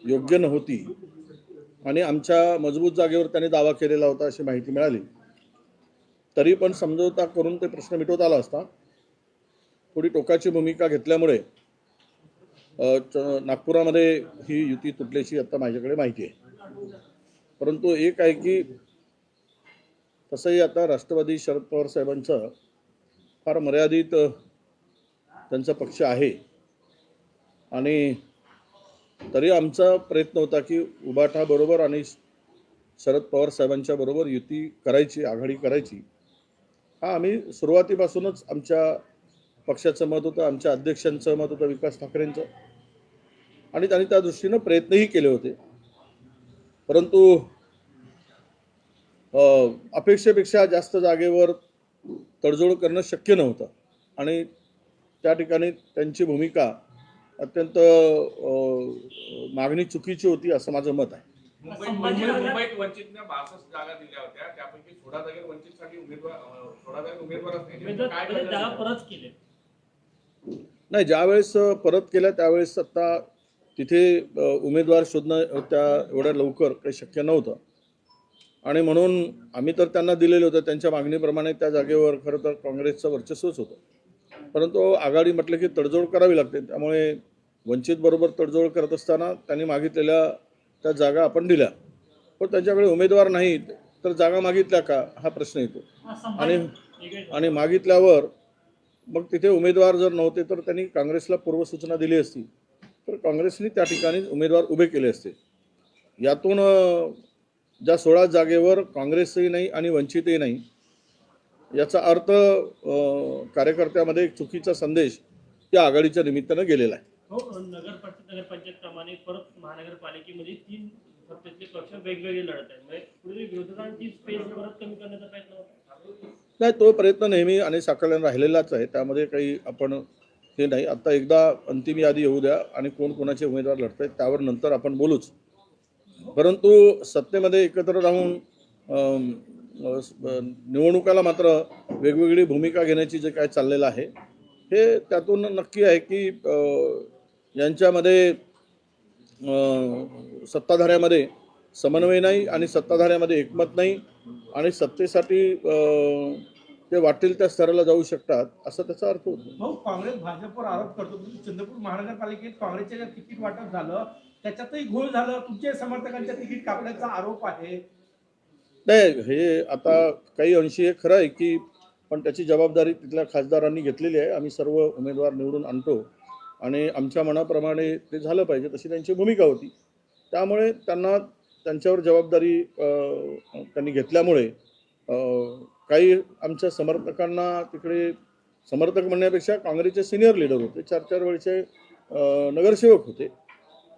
योग्य नव्हती आणि आमच्या मजबूत जागेवर त्यांनी दावा केलेला होता अशी माहिती मिळाली, तरी पण समझोता करून ते प्रश्न मिटवता आला असता. थोडी टोकाची भूमिका घेतल्यामुळे नागपुरामध्ये ही युती तुटल्याची आता माझ्याकडे माहिती आहे. परंतु एक आहे की तसंही आता राष्ट्रवादी शरद पवार साहेबांचं फार मर्यादित त्यांचा पक्ष आहे आणि तरी आमचा प्रयत्न होता की उबाटा बरोबर आणि शरद पवार साहेबांच्या बरोबर युती करायची, आघाडी करायची. हा आम्ही सुरुवातीपासूनच आमच्या पक्षाचं मत होतं, आमच्या अध्यक्षांचं मत होतं, विकास ठाकरेंचं, आणि त्यांनी त्या दृष्टीनं प्रयत्नही केले होते. परंतु अपेक्षेपेक्षा जास्त जागेवर तडजोड करणं शक्य नव्हतं आणि त्या ठिकाणी त्यांची भूमिका अत्यंत मागणी चुकीची होती असं माझं मत आहे. मुंबईत वंचितने 62 जागा दिल्या होत्या, त्यापैकी 16 जागा वंचितसाठी उमेदवारच जागा परत केले नाही. ज्यावेळेस परत केल्या त्यावेळेस आता तिथे उमेदवार शोधणं त्या एवढ्या लवकर काही शक्य नव्हतं आणि म्हणून आम्ही तर त्यांना दिलेलं होतं. त्यांच्या मागणीप्रमाणे त्या जागेवर खरं तर काँग्रेसचं वर्चस्वच होतं. परंतु आघाडी म्हटलं की तडजोड करावी लागते, त्यामुळे वंचित बरोबर तडजोड करत असताना त्यांनी मागितलेल्या त्या जागा आपण दिल्या, पण त्यांच्याकडे उमेदवार नाहीत तर जागा मागितल्या का हा प्रश्न येतो. आणि मागितल्यावर मग तिथे उमेदवार जर नव्हते तर त्यांनी काँग्रेसला पूर्वसूचना दिली असती तर काँग्रेसने त्या ठिकाणी उमेदवार उभे केले असते. यातून ज्या 16 जागेवर काँग्रेसही नाही आणि वंचितही नाही याचा अर्थ कार्यकर्त्यामध्ये एक चुकीचा संदेश त्या आघाडीच्या निमित्तानं गेलेला आहे. हो, नगरपंचायत प्रमाणे परत महानगरपालिकेमध्ये 3 सत्तेतले पक्ष वेगवेगळे लढत आहेत. म्हणजे पुढे विरोधकांची स्पेस परत कमी करण्याचा प्रयत्न होता. नाही, तो प्रयत्न नेहमी आणि साकल्यानं राहिलेलाच आहे. त्यामध्ये काही आपण हे नाही. आता एकदा अंतिम यादी येऊ द्या आणि कोण कोणाचे उमेदवार लढत आहेत त्यावर नंतर आपण बोलूच. परंतु सत्तेमध्ये एकत्र राहून निवडणुकाला मात्र वेगवेगळी भूमिका घेण्याची जे काय चाललेलं आहे हे त्यातून नक्की आहे की यांच्यामध्ये सत्ताधाऱ्यामध्ये समन्वय नाही आणि सत्ताधाऱ्यामध्ये एकमत नाही आणि सत्तेसाठी ते वाटेल त्या स्तराला जाऊ शकतात असं त्याचा अर्थ होतो. भाऊ, काँग्रेस भाजपवर आरोप करतो की चंद्रपूर महानगरपालिकेत काँग्रेसच्या तिकीट वाटप झालं त्याच्यातही घोळ झालं, तुमच्या समर्थकांच्या तिकीट कापण्याचा आरोप आहे. नाही, हे आता काही अंशी हे खरं आहे की पण त्याची जबाबदारी तिथल्या खासदारांनी घेतलेली आहे. आम्ही सर्व उमेदवार निवडून आणतो आणि आमच्या मनाप्रमाणे ते झालं पाहिजे तशी त्यांची भूमिका होती. त्यामुळे त्यांना त्यांच्यावर जबाबदारी त्यांनी घेतल्यामुळे काही आमच्या समर्थकांना तिकडे समर्थक म्हणण्यापेक्षा काँग्रेसचे सिनियर लीडर होते, 4-4 वेळचे नगरसेवक होते,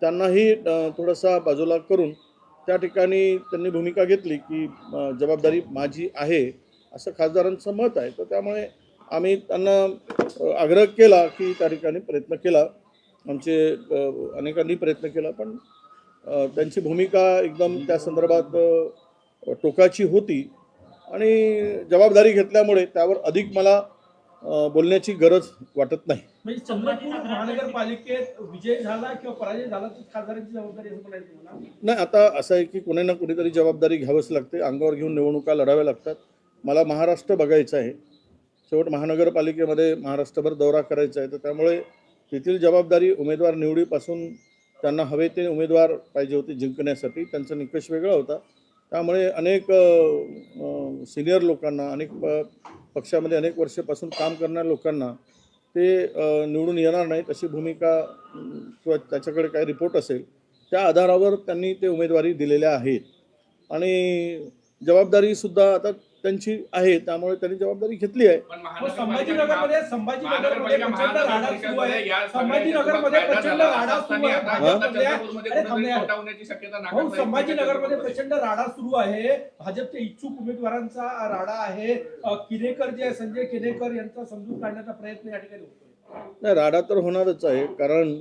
त्यांनाही थोडासा बाजूला करून त्या ठिकाणी त्यांनी भूमिका घेतली की जबाबदारी माझी आहे असं खासदारांचं मत आहे. तर त्यामुळे आम्ही त्यांना आग्रह केला की त्या ठिकाणी प्रयत्न केला, आमचे अनेकांनी प्रयत्न केला, पण त्यांची भूमिका एकदम त्या संदर्भात टोकाची होती आणि जबाबदारी घेतल्यामुळे त्यावर अधिक मला बोलण्याची गरज वाटत नाही. म्हणजे चंद्रपूर महानगरपालिकेत विजय झाला किंवा पराजय झाला तर खासदारांची जबाबदारी असं म्हणायचं तुम्हाला? नाही, आता असं आहे की कोणी ना कुणीतरी जबाबदारी घ्यावीच लागते, अंगावर घेऊन निवडणुका लढाव्या लागतात. मला महाराष्ट्र बघायचं आहे, शेवट महानगरपालिकेमध्ये महाराष्ट्रभर दौरा करायचा आहे, तर त्यामुळे तेथील जबाबदारी उमेदवार निवडीपासून त्यांना हवे ते उमेदवार पाहिजे होते जिंकण्यासाठी, त्यांचा निकष वेगळा होता. त्यामुळे अनेक सिनियर लोकांना, अनेक पक्षामध्ये अनेक वर्षापासून काम करणाऱ्या लोकांना ते निवडून येणार नाहीत अशी भूमिका किंवा त्याच्याकडे काही रिपोर्ट असेल त्या आधारावर त्यांनी ते उमेदवारी दिलेल्या आहेत आणि जबाबदारीसुद्धा आता त्यांची आहे, त्यामुळे त्यांनी जबाबदारी घेतली आहे. संभाजीनगरमध्ये प्रचंड राडा सुरू आहे. संभाजीनगरमध्ये प्रचंड राडा सुरू आहे. भाजपच्या इच्छुक उमेदवारांचा राडा आहे. किनेकर जे संजय किनेकर यांचा समजून काढण्याचा प्रयत्न या ठिकाणी होतोय. नाही, राडा तर होणारच आहे, कारण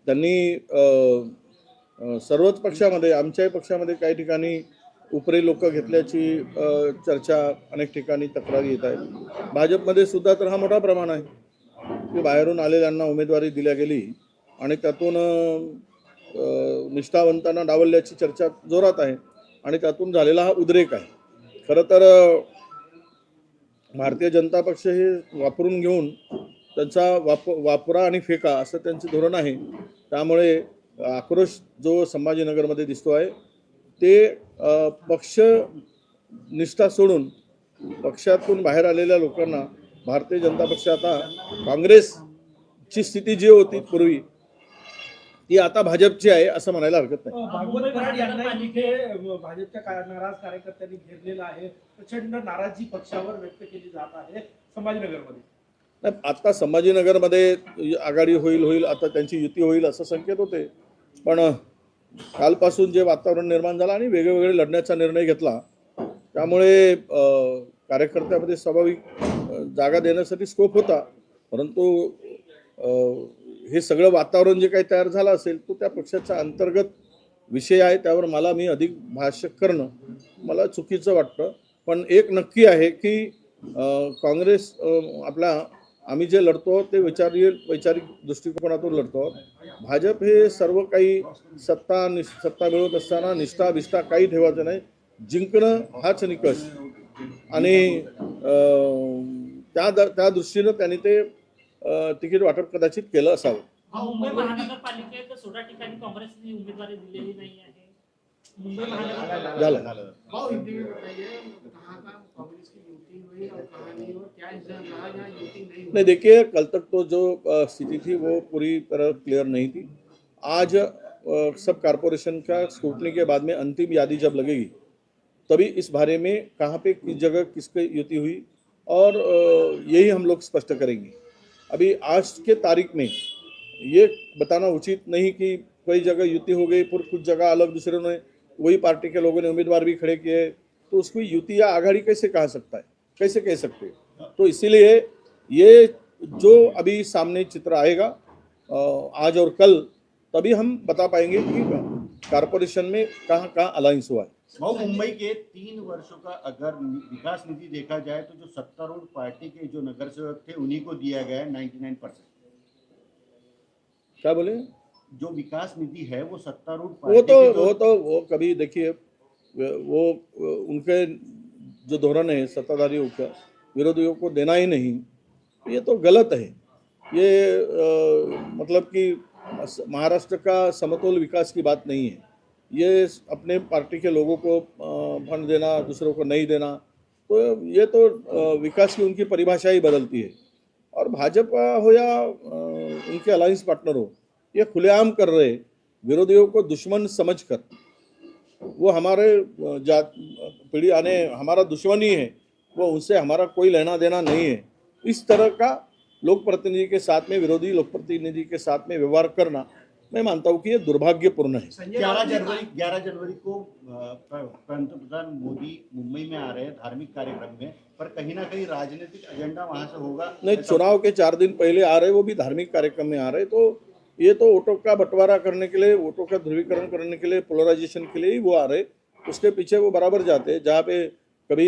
त्यांनी सर्वच पक्षामध्ये, आमच्याही पक्षामध्ये काही ठिकाणी उपरी लोक घेतल्याची चर्चा अनेक ठिकाणी तक्रारी येत आहेत. भाजपमध्ये सुद्धा तर हा मोठा प्रमाण आहे की बाहेरून आलेल्यांना उमेदवारी दिल्या गेली आणि त्यातून निष्ठावंतांना डावलल्याची चर्चा जोरात आहे आणि त्यातून झालेला हा उद्रेक आहे. खरं तर भारतीय जनता पक्ष हे वापरून घेऊन त्यांचा वापरा आणि फेका असं त्यांचं धोरण आहे. त्यामुळे आक्रोश जो संभाजीनगरमध्ये दिसतो आहे ते पक्ष निष्ठा सोडून पक्षातून बाहेर आलेल्या लोकांना भारतीय जनता पक्ष आता काँग्रेसची स्थिती जी होती पूर्वी ती आता भाजपची आहे असं म्हणायला हरकत नाही. भागवत कराड यांना इथे भाजपच्या नाराज कार्यकर्त्यांनी घेरलेला आहे. प्रचंड नाराजी पक्षावर व्यक्त केली जात आहे संभाजीनगरमध्ये. नाही, आता संभाजीनगरमध्ये आघाडी होईल आता त्यांची युती होईल असं संकेत होते. पण कालपासून जे वातावरण निर्माण झालं आणि वेगवेगळे लढण्याचा निर्णय घेतला त्यामुळे कार्यकर्त्यामध्ये स्वाभाविक जागा देण्यासाठी स्कोप होता. परंतु हे सगळं वातावरण जे काही तयार झालं असेल तो त्या पक्षाचा अंतर्गत विषय आहे. त्यावर मी अधिक भाष्य करणं मला चुकीचं वाटतं. पण एक नक्की आहे की काँग्रेस आम्ही जे लढतो ते वैचारिक दृष्टिकोनातून लढतो. भाजप हे सर्व काही सत्ता मिळवत असताना निष्ठा बिष्ठा काही ठेवायचं नाही. जिंकणं हाच निकष आणि त्या दृष्टीनं त्यांनी ते तिकीट वाटप कदाचित केलं असावं. मुंबई महानगरपालिकेत 16 ठिकाणी काँग्रेसने उमेदवारी दिलेली नाही आहे. मुंबई महानगर झालं नहीं, देखिए कल तक तो जो स्थिति थी वो पूरी तरह क्लियर नहीं थी. आज सब कारपोरेशन का स्क्रूटनी के बाद में अंतिम यादी जब लगेगी तभी इस बारे में कहाँ पे किस जगह किसकी युति हुई और यही हम लोग स्पष्ट करेंगे. अभी आज के तारीख में ये बताना उचित नहीं कि कई जगह युति हो गई फिर कुछ जगह अलग दूसरे ने वही पार्टी के लोगों ने उम्मीदवार भी खड़े किए तो उसको युति या आघाड़ी कैसे कह सकता है, कैसे कह सकते हैं. तो इसीलिए ये जो अभी सामने चित्र आएगा आज और कल तभी हम बता पाएंगे कि कारपोरेशन में कहाँ कहाँ अलायंस हुआ है. मुंबई के 3 वर्षों का अगर विकास निधि देखा जाए तो जो सत्तारूढ़ पार्टी के जो नगर सेवक थे उन्हीं को दिया गया है 99%. क्या बोले? जो विकास निधि है वो सत्तारूढ़ पार्टी वो कभी देखिए वो उनके जो धोरण है सत्ताधारियों का विरोधियों को देना ही नहीं, ये तो गलत है. ये मतलब कि महाराष्ट्र का समतोल विकास की बात नहीं है. ये अपने पार्टी के लोगों को फंड देना दूसरों को नहीं देना तो ये तो विकास की उनकी परिभाषा ही बदलती है. और भाजपा हो या उनके अलायंस पार्टनर हो ये खुलेआम कर रहे विरोधियों को दुश्मन समझकर वो हमारे जात पीढ़ी आने हमारा दुश्मन ही है, वो उनसे हमारा कोई लेना देना नहीं है. इस तरह का लोक प्रतिनिधि के साथ में विरोधी लोक प्रतिनिधि के साथ में व्यवहार करना मैं मानता हूँ कि ये दुर्भाग्यपूर्ण है. 11 जनवरी को पंतप्रधान मोदी मुंबई में आ रहे हैं धार्मिक कार्यक्रम में, पर कहीं ना कहीं राजनीतिक एजेंडा वहां से होगा. नहीं, चुनाव के 4 दिन पहले आ रहे वो भी धार्मिक कार्यक्रम में आ रहे तो ये तो वोटों का बंटवारा करने के लिए वोटों का ध्रुवीकरण करने के लिए पोलराइजेशन के लिए ही वो आ रहे. उसके पीछे वो बराबर जाते हैं. जहाँ पे कभी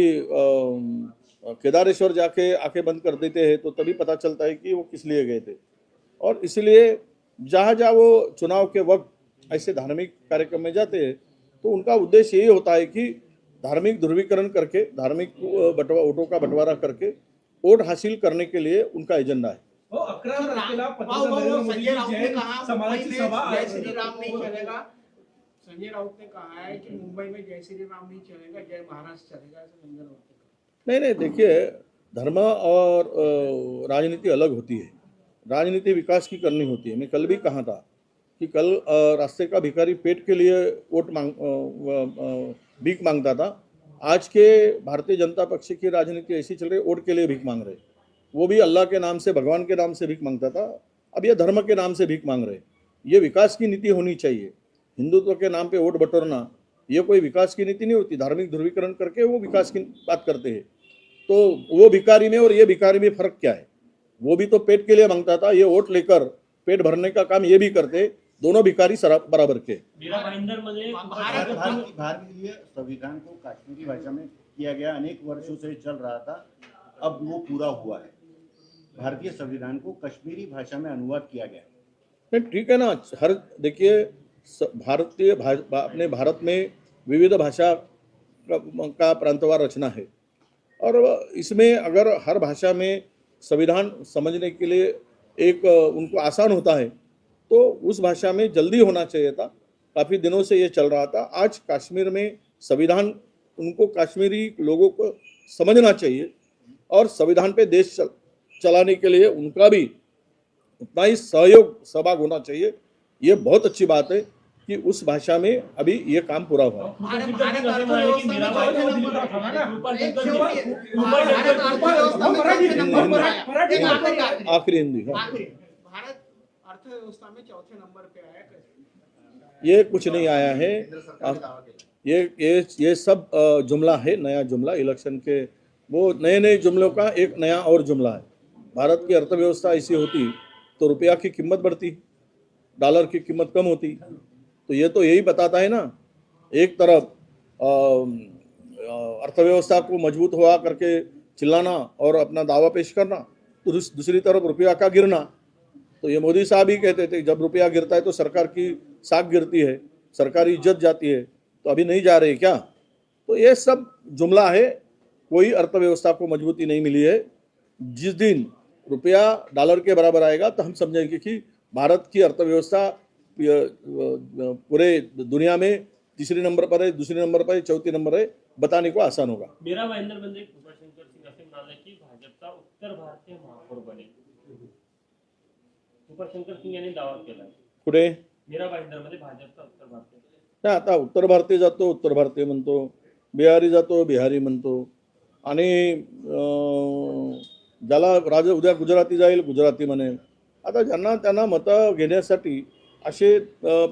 केदारेश्वर जाके आंखें बंद कर देते हैं तो तभी पता चलता है कि वो किस लिए गए थे. और इसलिए जहाँ जहाँ वो चुनाव के वक्त ऐसे धार्मिक कार्यक्रम में जाते हैं तो उनका उद्देश्य यही होता है कि धार्मिक ध्रुवीकरण करके धार्मिक वोटों का बंटवारा करके वोट हासिल करने के लिए उनका एजेंडा है. 11 तारखेला पंतप्रधान नरेंद्र मोदी जैन समाजाची सभा जय श्री राम नहीं चलेगा. संजय राउत ने कहा है कि मुंबई में जय श्री राम नहीं चलेगा, जय महाराष्ट्र चलेगा. ऐसा संजय राउत ने नहीं, देखिए धर्म और राजनीति अलग होती है. राजनीति विकास की करनी होती है. मैं कल भी कहा था कि कल रास्ते का भिखारी पेट के लिए भीख मांगता था. आज के भारतीय जनता पक्ष की राजनीति ऐसी चल रही है वोट के लिए भीख मांग रहे. वो भी अल्लाह के नाम से भगवान के नाम से भीख मांगता था, अब ये धर्म के नाम से भीख मांग रहे. ये विकास की नीति होनी चाहिए. हिंदुत्व के नाम पे वोट बटोरना ये कोई विकास की नीति नहीं होती. धार्मिक ध्रुवीकरण करके वो विकास की बात करते हैं. तो वो भिखारी में और ये भिखारी में फर्क क्या है? वो भी तो पेट के लिए मांगता था, ये वोट लेकर पेट भरने का काम ये भी करते. दोनों भिखारी बराबर के. भारतीय संविधान को कश्मीरी भाषा में किया गया, अनेक वर्षों से चल रहा था, अब वो पूरा हुआ है. भारतीय संविधान को कश्मीरी भाषा में अनुवाद किया गया. नहीं, ठीक है ना. हर देखिए अपने भारत में विविध भाषा का प्रांतवार रचना है और इसमें अगर हर भाषा में संविधान समझने के लिए एक उनको आसान होता है तो उस भाषा में जल्दी होना चाहिए था। काफ़ी दिनों से ये चल रहा था। आज कश्मीर में संविधान उनको कश्मीरी लोगों को समझना चाहिए और संविधान पे देश चलाने के लिए उनका भी उतना ही सहभाग होना चाहिए। ये बहुत अच्छी बात है कि उस भाषा में अभी ये काम पूरा हुआ है। भारत अर्थव्यवस्था में चौथे नंबर पर है ना? एक शेवटी- भारत अर्थव्यवस्था में चौथे नंबर पर है। मराठी- एक आखिरी- आखिरी- आखिरी हिंदी हाँ। आखिरी। भारत अर्थव्यवस्था में चौथे नंबर पे आया कैसे? ये कुछ नहीं आया है। ये सब जुमला है, नया जुमला इलेक्शन के वो नए जुमलों का एक नया और जुमला है। भारत की अर्थव्यवस्था ऐसी होती तो रुपया की कीमत बढ़ती, डॉलर की कीमत कम होती। तो ये तो यही बताता है ना, एक तरफ अर्थव्यवस्था को मजबूत हुआ करके चिल्लाना और अपना दावा पेश करना, तो दूसरी तरफ रुपया का गिरना। तो ये मोदी साहब ही कहते थे जब रुपया गिरता है तो सरकार की साख गिरती है, सरकारी इज्जत जाती है। तो अभी नहीं जा रहे क्या? तो ये सब जुमला है, कोई अर्थव्यवस्था को मजबूती नहीं मिली है। जिस दिन रुपया डॉलर के बराबर आएगा तो हम समझेंगे कि भारत की अर्थव्यवस्था पूरे दुनिया में तीसरे नंबर पर है, दूसरे नंबर पर है, चौथे नंबर है, बताने को आसान होगा। मीरा भाईंदरमध्ये कृपाशंकर सिंग असे म्हणाले की भाजपचा उत्तर भारतीय महापौर बनेल. कृपाशंकर सिंग यांनी दावा केला. पुढे मीरा भाईंदरमध्ये भाजपचा उत्तर भारतीय. नाही, आता उत्तर भारतीय जातो उत्तर भारतीय म्हणतो, बिहारी जातो बिहारी म्हणतो आणि ज्याला राजा उद्या गुजराती जाईल गुजराती म्हणेल. आता ज्यांना त्यांना मतं घेण्यासाठी असे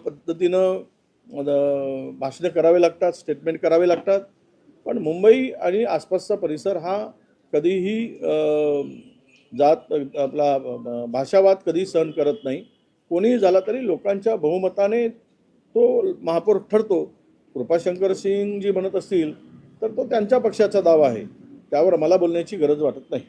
पद्धतीनं भाषणं करावे लागतात, स्टेटमेंट करावे लागतात. पण मुंबई आणि आसपासचा परिसर हा कधीही जात आपला भाषावाद कधी सहन करत नाही. कोणीही झाला तरी लोकांच्या बहुमताने तो महापौर ठरतो. कृपाशंकर सिंग जी म्हणत असतील तर तो त्यांच्या पक्षाचा दावा आहे, त्यावर मला बोलण्याची गरज वाटत नाही.